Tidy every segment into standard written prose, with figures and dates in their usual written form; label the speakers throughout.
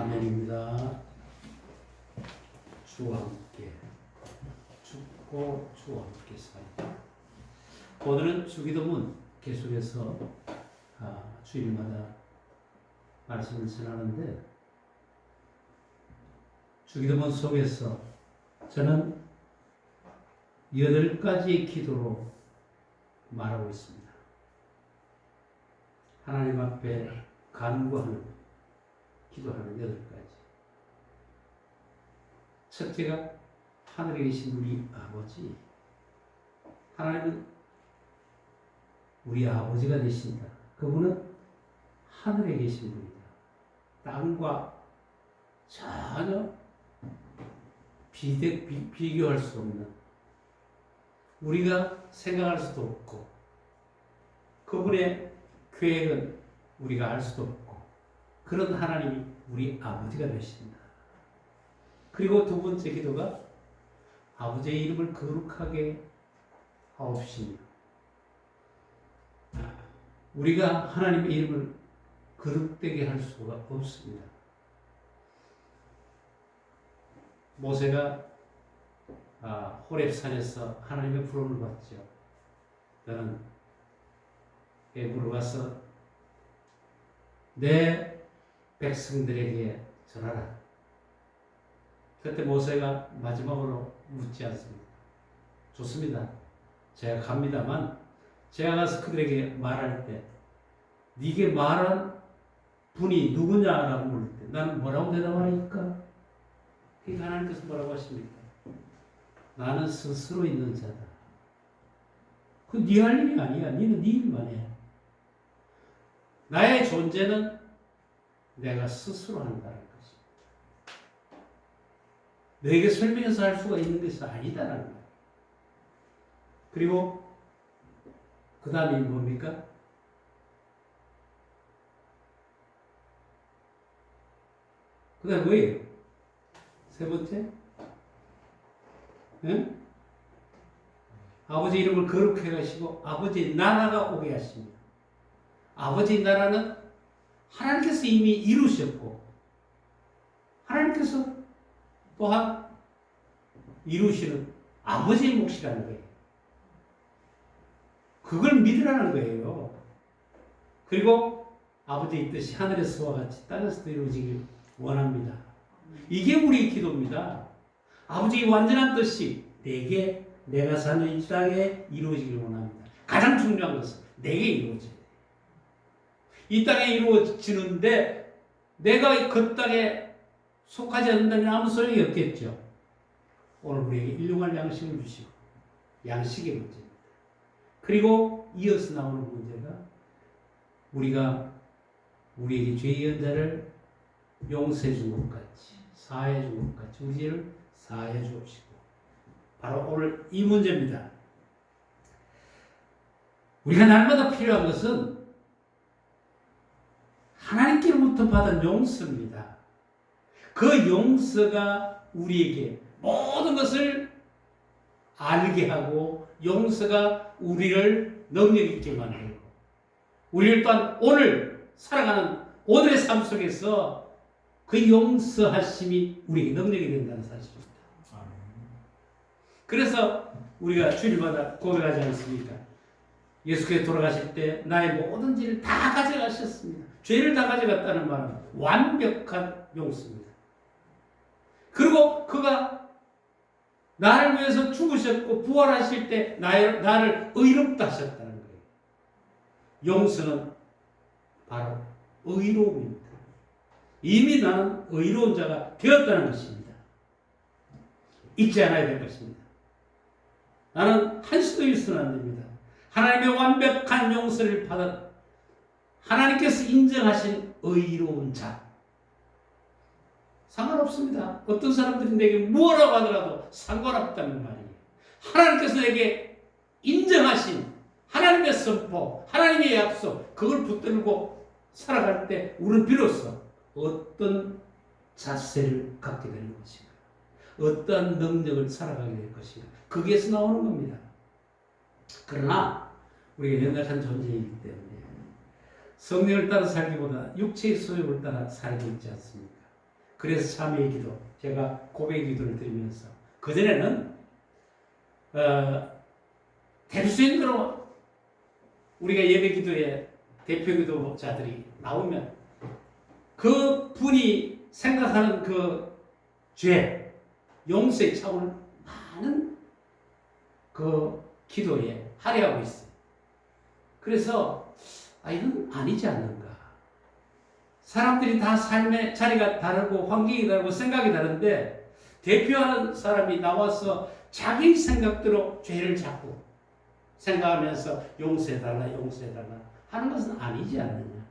Speaker 1: 아멘입니다. 주와 함께 죽고 주와 함께 살다. 오늘은 주기도문 계속해서 주일마다 말씀을 전하는데, 주기도문 속에서 저는 8가지의 기도로 말하고 있습니다. 하나님 앞에 간구하는, 기도하는 8가지. 첫째가 하늘에 계신 우리 아버지. 하나님은 우리 아버지가 되신다. 그분은 하늘에 계신 분이다. 땅과 전혀 비교할 수 없는, 우리가 생각할 수도 없고, 그분의 계획은 우리가 알 수도 없고, 그런 하나님이 우리 아버지가 되신다. 그리고 두 번째 기도가 아버지의 이름을 거룩하게 하옵시며. 우리가 하나님의 이름을 거룩되게 할 수가 없습니다. 모세가 호렙산에서 하나님의 부름을 받죠. 너는 애굽으로 가서 내 백성들에게 전하라. 그때 모세가 마지막으로 묻지 않습니다. 좋습니다. 제가 갑니다만, 제가 가서 그들에게 말할 때 네게 말한 분이 누구냐라고 물을 때 나는 뭐라고 대답하니까? 그러니까 하나님께서 뭐라고 하십니까? 나는 스스로 있는 자다. 그건 네 할 일이 아니야. 너는 네 일만 해. 나의 존재는 내가 스스로 한다는 것입니다. 너에게 설명해서 할 수가 있는 것이 아니다라는 거예요. 그리고 그 다음이 뭡니까? 그 다음 뭐예요? 세 번째? 응? 아버지 이름을 거룩해 가시고 아버지의 나라가 오게 하십니다. 아버지의 나라는 하나님께서 이미 이루셨고, 하나님께서 또한 이루시는 아버지의 몫이라는 거예요. 그걸 믿으라는 거예요. 그리고 아버지의 뜻이 하늘에서와 같이 땅에서도 이루어지길 원합니다. 이게 우리의 기도입니다. 아버지의 완전한 뜻이 내가 사는 이 땅에 이루어지길 원합니다. 가장 중요한 것은 내게 이루어져야 돼요. 이 땅에 이루어지는데 내가 그 땅에 속하지 않는다면 아무 소용이 없겠죠. 오늘 우리에게 일용할 양식을 주시고, 양식의 문제입니다. 그리고 이어서 나오는 문제가 우리가 우리에게 죄의 연자를 용서해 준 것 같이, 사해 준 것 같이 우리 죄를 사해 주옵시고. 바로 오늘 이 문제입니다. 우리가 날마다 필요한 것은 하나님께로부터 받은 용서입니다. 그 용서가 우리에게 모든 것을 알게 하고, 용서가 우리를 능력 있게 만들고, 우리를 또한 오늘 살아가는 오늘의 삶 속에서 그 용서하심이 우리에게 능력이 된다는 사실입니다. 그래서 우리가 주일마다 고백하지 않습니까? 예수께서 돌아가실 때 나의 모든 죄를 다 가져가셨습니다. 죄를 다 가져갔다는 말은 완벽한 용서입니다. 그리고 그가 나를 위해서 죽으셨고 부활하실 때 나를 의롭다 하셨다는 거예요. 용서는 바로 의로움입니다. 이미 나는 의로운 자가 되었다는 것입니다. 잊지 않아야 될 것입니다. 나는 한시도 잃어서는 안 됩니다. 하나님의 완벽한 용서를 받은, 하나님께서 인정하신 의로운 자. 상관없습니다. 어떤 사람들이 내게 뭐라고 하더라도 상관없다는 말이에요. 하나님께서 내게 인정하신 하나님의 선포, 하나님의 약속, 그걸 붙들고 살아갈 때 우리는 비로소 어떤 자세를 갖게 되는 것인가, 어떤 능력을 살아가게 될 것인가, 거기에서 나오는 겁니다. 그러나 우리가 연약한 존재이기 때문에 성령을 따라 살기보다 육체의 소욕을 따라 살고 있지 않습니까? 그래서 참회의 기도, 제가 고백의 기도를 드리면서 그전에는 될 수 있는 대로 우리가 예배 기도에 대표 기도자들이 나오면 그 분이 생각하는 그 죄, 용서에 차오는 많은 그 기도에 할애하고 있어요. 그래서 이건 아니지 않는가. 사람들이 다 삶의 자리가 다르고 환경이 다르고 생각이 다른데 대표하는 사람이 나와서 자기 생각대로 죄를 잡고 생각하면서 용서해달라 용서해달라 하는 것은 아니지 않느냐.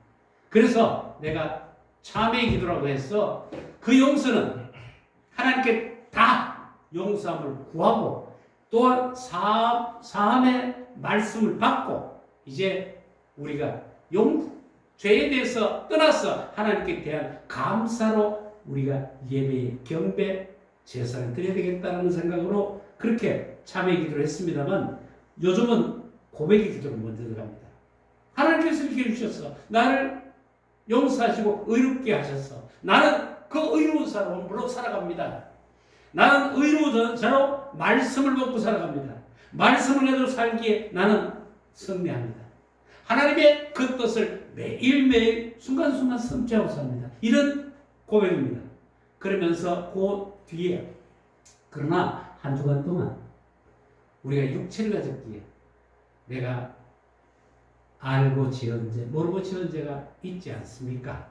Speaker 1: 그래서 내가 참회의 기도라고 해서 그 용서는 하나님께 다 용서함을 구하고 또한 사함의 말씀을 받고 이제 우리가 죄에 대해서 떠나서 하나님께 대한 감사로 우리가 예배의 경배 제사를 드려야 되겠다는 생각으로 그렇게 참회의 기도를 했습니다만 요즘은 고백의 기도를 먼저 들어갑니다. 하나님께서 이렇게 해주셔서 나를 용서하시고 의롭게 하셔서 나는 그 의로운 사람으로 살아갑니다. 나는 의로운 자로 말씀을 먹고 살아갑니다. 말씀을 해도 살기에 나는 승리합니다. 하나님의 그 뜻을 매일매일 순간순간 성취하고 삽니다. 이런 고백입니다. 그러면서 그 뒤에 그러나 한 주간 동안 우리가 육체를 가졌기에 내가 알고 지은 죄, 모르고 지은 죄가 있지 않습니까?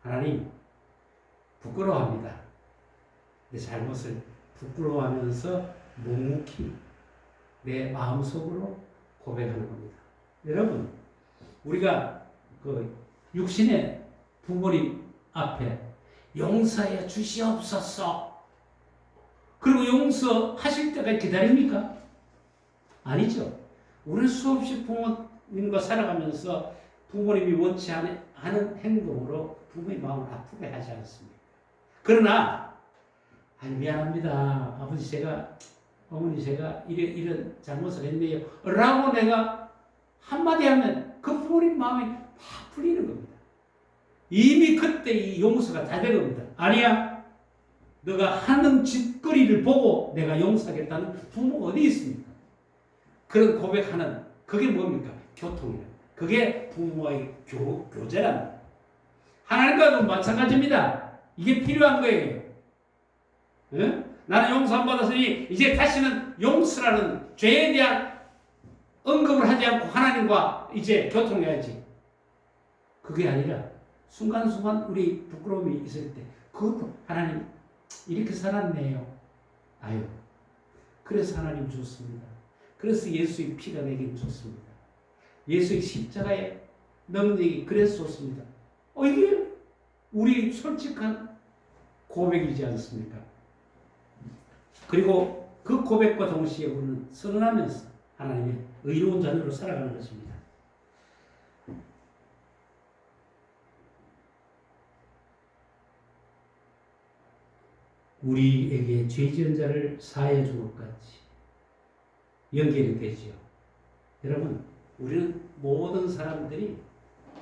Speaker 1: 하나님 부끄러워합니다. 내 잘못을 부끄러워하면서 묵묵히 내 마음속으로 고백하는 겁니다. 여러분, 우리가 그 육신의 부모님 앞에 용서해 주시옵소서. 그리고 용서하실 때까지 기다립니까? 아니죠. 우리는 수없이 부모님과 살아가면서 부모님이 원치 않은 행동으로 부모의 마음을 아프게 하지 않습니까? 그러나 미안합니다. 아버지 어머니 제가 이런 잘못을 했네요. 라고 내가 한마디 하면 그 부모님 마음이 다 풀리는 겁니다. 이미 그때 이 용서가 다 된 겁니다. 아니야. 너가 하는 짓거리를 보고 내가 용서하겠다는 부모가 어디 있습니까? 그런 고백하는 그게 뭡니까? 교통이에요. 그게 부모와의 교제랍니다. 하나님과도 마찬가지입니다. 이게 필요한 거예요. 응? 나는 용서 안 받았으니 이제 다시는 용서라는 죄에 대한 언급을 하지 않고 하나님과 이제 교통해야지. 그게 아니라 순간순간 우리 부끄러움이 있을 때 그것도 하나님 이렇게 살았네요. 아유, 그래서 하나님 좋습니다. 그래서 예수의 피가 내게 좋습니다. 예수의 십자가의 능력이 그래서 좋습니다. 이게 우리 솔직한 고백이지 않습니까? 그리고 그 고백과 동시에 우리는 선언하면서 하나님의 의로운 자녀로 살아가는 것입니다. 우리에게 죄 지은 자를 사하여 준 것 같이 연결이 되지요. 여러분, 우리는 모든 사람들이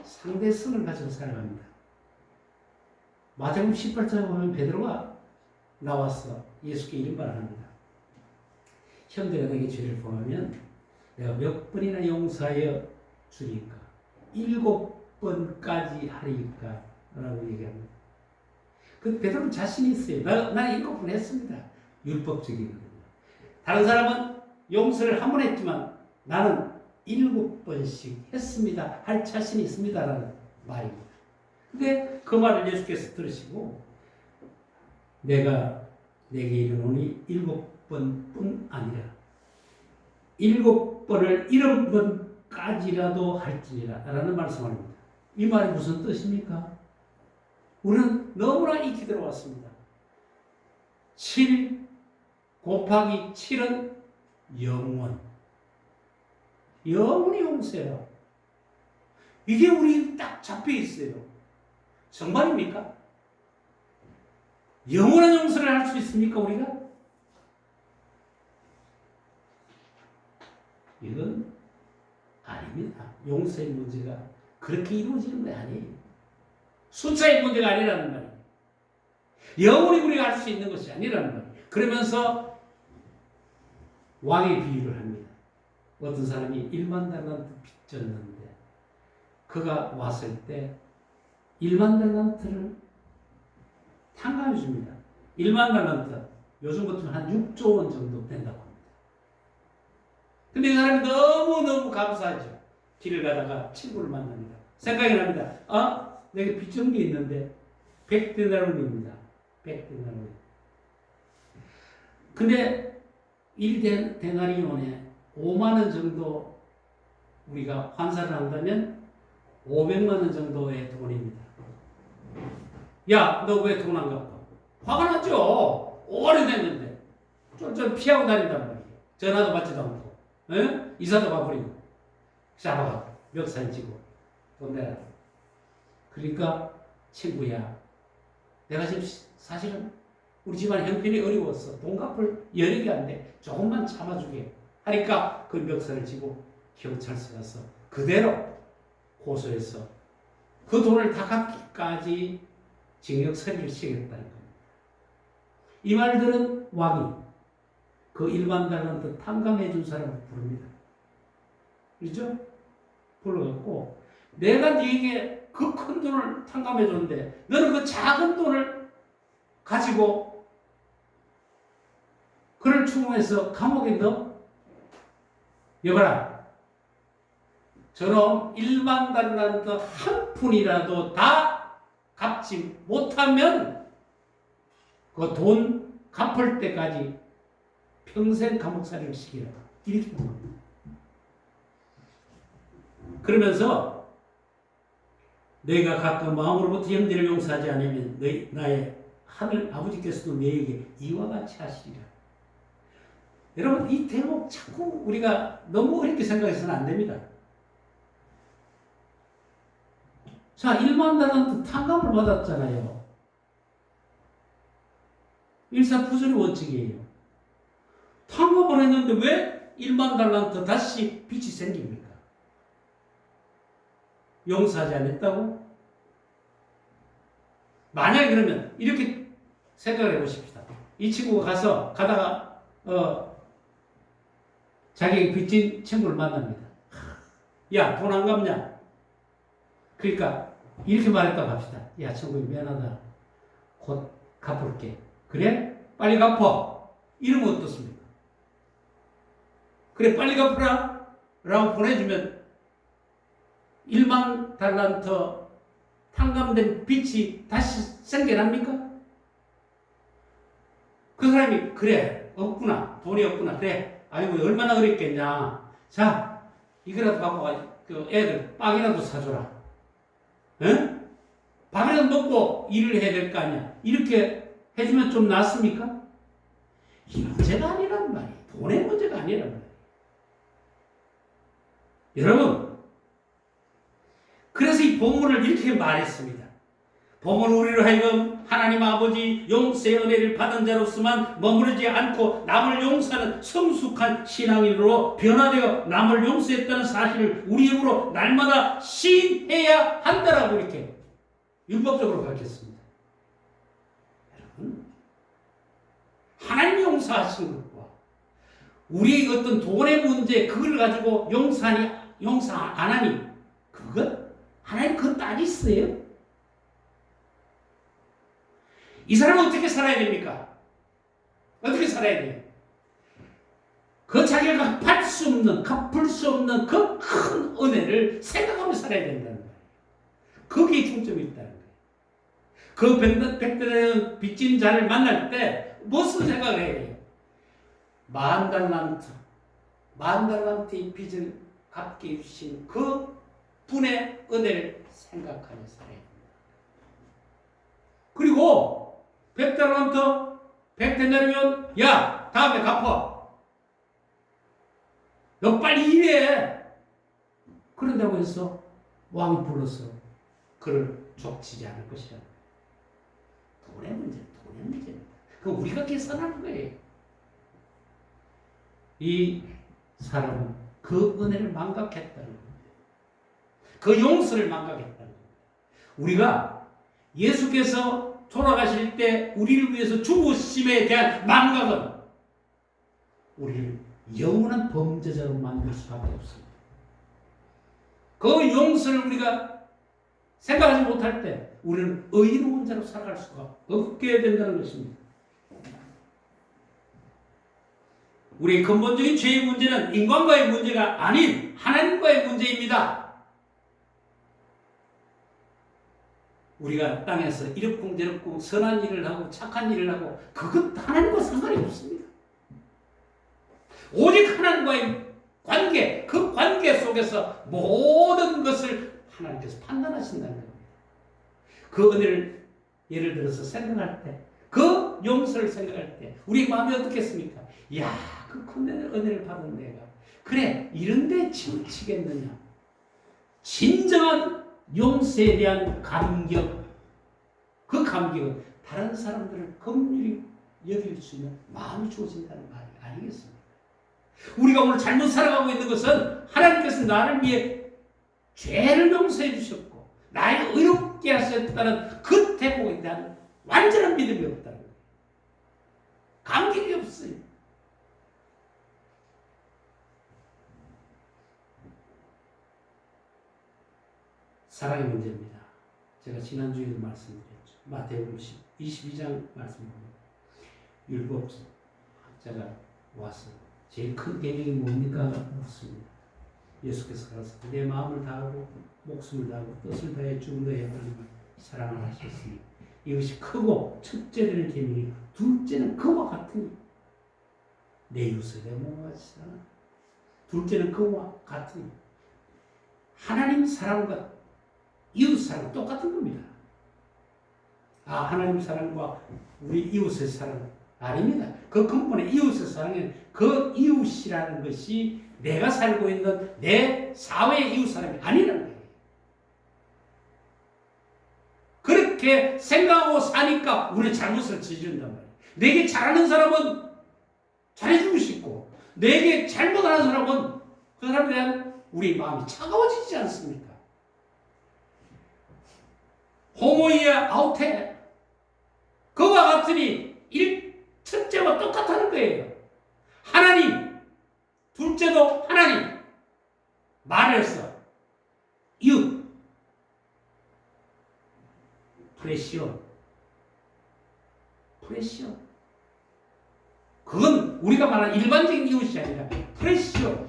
Speaker 1: 상대성을 가지고 살아갑니다. 마태복음 18장에 보면 베드로가 나와서 예수께 이런 말을 합니다. 형제가 내게 죄를 범하면 내가 몇 번이나 용서하여 주리까? 7번까지 하리까? 라고 얘기합니다. 그 베드로는 자신이 있어요. 나는 7번 했습니다. 율법적이거든요. 다른 사람은 용서를 한 번 했지만 나는 7번씩 했습니다. 할 자신이 있습니다라는 말입니다. 근데 그 말을 예수께서 들으시고 내가 내게 이르노니 7번뿐 아니라 7번을 7번까지라도 할지니라 라는 말씀합니다. 이 말이 무슨 뜻입니까? 우리는 너무나 익히 들어왔습니다. 7 곱하기 7은 영원. 영원히 용서해요. 이게 우리 딱 잡혀 있어요. 정말입니까? 영원한 용서를 할 수 있습니까, 우리가? 이건 아닙니다. 용서의 문제가 그렇게 이루어지는 게 아니에요. 숫자의 문제가 아니라는 말이에요. 영원히 우리가 할 수 있는 것이 아니라는 거예요. 그러면서 왕의 비유를 합니다. 어떤 사람이 1만 달란트 빚졌는데 그가 왔을 때 1만 달란트를 탕감해 줍니다. 1만 달란트 요즘 같으면 한 6조 원 정도 된다고 합니다. 근데 이 사람이 너무너무 감사하죠. 길을 가다가 친구를 만납니다. 생각이 납니다. 내가 빚진 게 있는데 100데나리온입니다. 100데나리온. 근데 1데나리온에 5만 원 정도 우리가 환산을 한다면 500만 원 정도의 돈입니다. 야, 너 왜 돈 안 갚아? 화가 났죠. 오래됐는데. 쫄쫄 피하고 다닌단 말이에요. 전화도 받지도 않고. 에? 이사도 가버리고. 잡아가. 멱살 쥐고. 돈 내라. 그러니까 친구야. 내가 지금 사실은 우리 집안 형편이 어려웠어. 돈 갚을 여력이 안 돼. 조금만 참아주게. 하니까 그 멱살을 쥐고 경찰서 가서 그대로 고소해서 그 돈을 다 갚기까지 징역 처리를 시켰다는 겁니다. 이 말들은 왕이 그 1만 달란트 탕감해 준 사람을 부릅니다. 그렇죠? 불러갖고 내가 네게 그 큰 돈을 탕감해 줬는데 너는 그 작은 돈을 가지고 그를 추궁해서 감옥에 넣어? 여봐라. 저놈 1만 달란트 한 푼이라도 다 갚지 못하면 그 돈 갚을 때까지 평생 감옥살이를 시키라. 이렇게 본 겁니다. 그러면서 내가 가끔 마음으로부터 형제를 용서하지 않으면 나의 하늘 아버지께서도 너에게 이와 같이 하시리라. 여러분 이 대목 자꾸 우리가 너무 어렵게 생각해서는 안 됩니다. 자, 1만 달란트 탕감을 받았잖아요. 일사부조리 원칙이에요. 탕감을 했는데 왜 1만 달란트 다시 빚이 생깁니까? 용서하지 않았다고? 만약에 그러면 이렇게 생각을 해보십시다. 이 친구가 가다가 자기 빚진 친구를 만납니다. 야, 돈 안 갚냐? 그러니까 이렇게 말했다고 합시다. 야, 친구 미안하다. 곧 갚을게. 그래? 빨리 갚어. 이러면 어떻습니까? 그래, 빨리 갚으라. 라고 보내주면 1만 달란트 탕감된 빚이 다시 생겨납니까? 그 사람이 그래, 없구나. 돈이 없구나. 그래. 아이고, 얼마나 어렵겠냐. 자, 이거라도 갖고 그 애들 빵이라도 사줘라. 응? 밥이라도 먹고 일을 해야 될 거 아니야. 이렇게 해주면 좀 낫습니까? 이 문제가 아니란 말이에요. 돈의 문제가 아니란 말이에요. 여러분, 그래서 이 본문을 이렇게 말했습니다. 본문은 우리로 하여금 하나님 아버지 용서의 은혜를 받은 자로서만 머무르지 않고 남을 용서하는 성숙한 신앙인으로 변화되어 남을 용서했다는 사실을 우리 입으로 날마다 시인해야 한다라고 이렇게 율법적으로 밝혔습니다. 여러분, 하나님이 용서하신 것과 우리의 어떤 돈의 문제 그걸 가지고 용서 안 하니 그것 하나님 그것 따지세요? 이 사람은 어떻게 살아야 됩니까? 어떻게 살아야 돼요? 그 자기가 갚을 수 없는 그 큰 은혜를 생각하며 살아야 된다는 거예요. 거기에 중점이 있다는 거예요. 그 백달란트 빚진 자를 만날 때 무슨 생각을 해야 돼요? 10,000달란트의 빚을 갚게 해주신 그 분의 은혜를 생각하며 살아야 됩니다. 그리고 100달란트, 100데나리온, 야, 다음에 갚아. 너 빨리 일해. 그런다고 해서 왕이 불러서 그를 족치지 않을 것이라. 돈의 문제입니다. 그럼 우리가 계산하는 거예요. 이 사람은 그 은혜를 망각했다는 겁니다. 그 용서를 망각했다는 겁니다. 우리가 예수께서 돌아가실 때 우리를 위해서 죽으심에 대한 망각은 우리를 영원한 범죄자로 만들 수밖에 없습니다. 그 용서를 우리가 생각하지 못할 때 우리는 의로운 자로 살아갈 수가 없게 된다는 것입니다. 우리의 근본적인 죄의 문제는 인간과의 문제가 아닌 하나님과의 문제입니다. 우리가 땅에서 이렇쿵저렇쿵 선한 일을 하고 착한 일을 하고 그것 하나님과 상관이 없습니다. 오직 하나님과의 관계, 그 관계 속에서 모든 것을 하나님께서 판단하신다는 겁니다. 그 은혜를 예를 들어서 생각할 때, 그 용서를 생각할 때 우리 마음이 어떻겠습니까? 이야, 그 큰 은혜를 받은 내가 그래 이런 데 치우치겠느냐. 진정한 용서에 대한 감격, 그 감격은 다른 사람들을 긍휼히 여길 수 있는 마음이 주어진다는 말이 아니겠습니까? 우리가 오늘 잘못 살아가고 있는 것은 하나님께서 나를 위해 죄를 용서해 주셨고 나를 의롭게 하셨다는 그 대목에 대한 완전한 믿음이 없다는 거예요. 감격이 없어요. 사랑의 문제입니다. 제가 지난주에도 말씀드렸죠. 마태복음 22장 말씀입니다. 율법 학자가 와서 제일 큰 계명이 뭡니까? 묻습니다. 예수께서 가서 내 마음을 다하고 목숨을 다하고 뜻을 다해 주님의 하나님을 사랑을 하셨으니 이것이 크고 첫째 되는 계명이 둘째는 그와 같으니 내 이웃을 내 몸과 같이 사랑하. 둘째는 그와 같으니 하나님 사랑과 이웃 사랑 똑같은 겁니다. 아, 하나님 사랑과 우리 이웃의 사랑 아닙니다. 그 근본의 이웃의 사랑은 그 이웃이라는 것이 내가 살고 있는 내 사회의 이웃 사람이 아니라는 거예요. 그렇게 생각하고 사니까 우리는 잘못을 저지른단 말이에요. 내게 잘하는 사람은 잘해주고 싶고 내게 잘못하는 사람은 그 사람에 대한 우리 마음이 차가워지지 않습니까? 호모이야 아우테 그와 같으니 첫째와 똑같다는 거예요. 하나님, 둘째도 하나님, 말해서 이웃, 프레시오. 그건 우리가 말하는 일반적인 이웃이 아니라 프레시오,